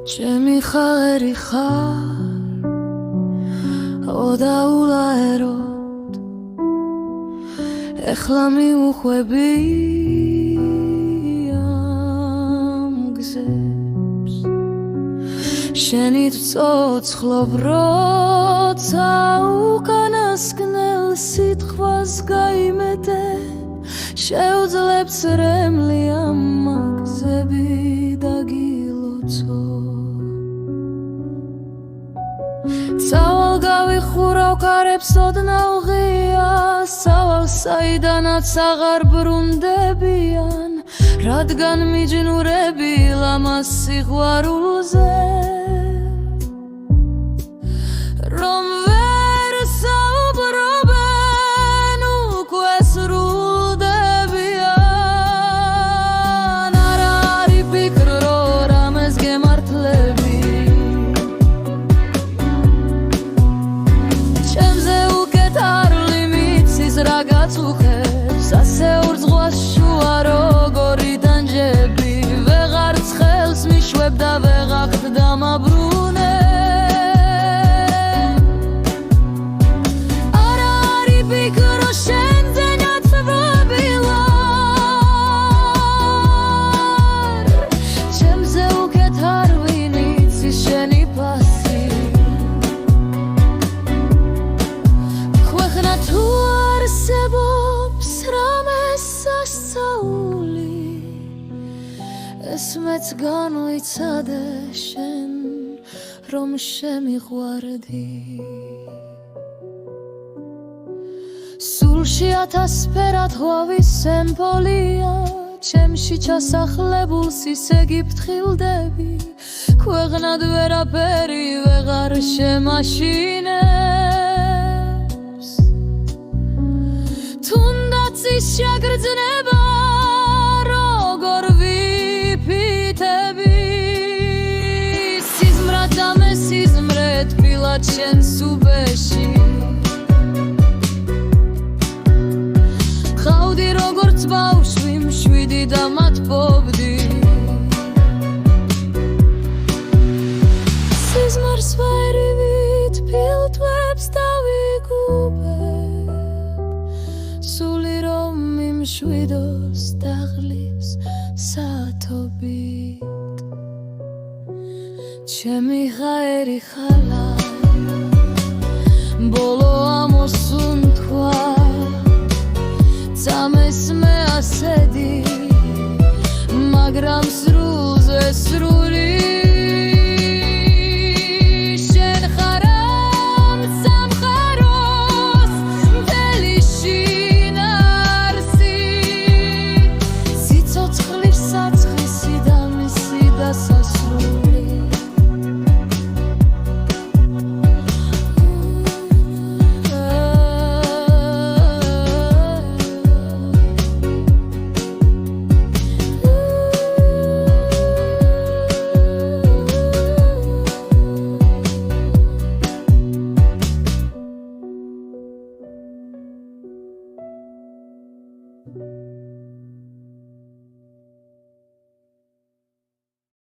ჩემი ხარი ხარ ოდაულაეროდ ეხლა მიუხვები ამ გზებს შენი ცოცხლობ როცა უკანასკნელ სიტყვას გაიმეტე შეუძლებს რემლი ამ გზები დაგილოცო სავალ გავიხურავ კარებს ოდნავ ღიას სავალ საიდანაც აღარ ბრუნდებიან რადგან მიჯნურები ლამას სიყვარულზე რომ ვერ საუბრობენ უკვე სრულდებიან არ არის ფიქრ რომ რამეს გემართლები რაგაც უხებს ასეულ ზღვას შუა როგორი დანჯები ვეღარც ხელს მიშვებ და ვეღახთ დამაბრუნე არ არის ფიქრო შენზე ნაცვლები ვარ ჩემზე უკეთ არ ვინ იცის შენი პასი ქვეყნა თუ არსებობს რამეს სასწაული ეს მეც განვიცადე შენ რომ შემიყვარდი სულში ათასფერად ღვავის სიმბოლია ჩემში ჩასახლებულს ისე გიფრთხილდები ქვეყნად ვერაფერი ვეღარ შემაშინებს თუნდაც ის შეგრძნება როგორ ვიფითები სიზმრად ამესიზმრე თბილად შენს უბეში ხავდი როგორც ბავშვი მშვიდი და მათბობდი სიზმარს ვაერივით ფილტვებს დავიგუბე სული რომ იმშვიდოს დაღლის საათობით ჩემი ღაერი ხალა ბოლო ამოსუნ თქვა წამეს მე ასედი მაგრამ სრულზე სრულ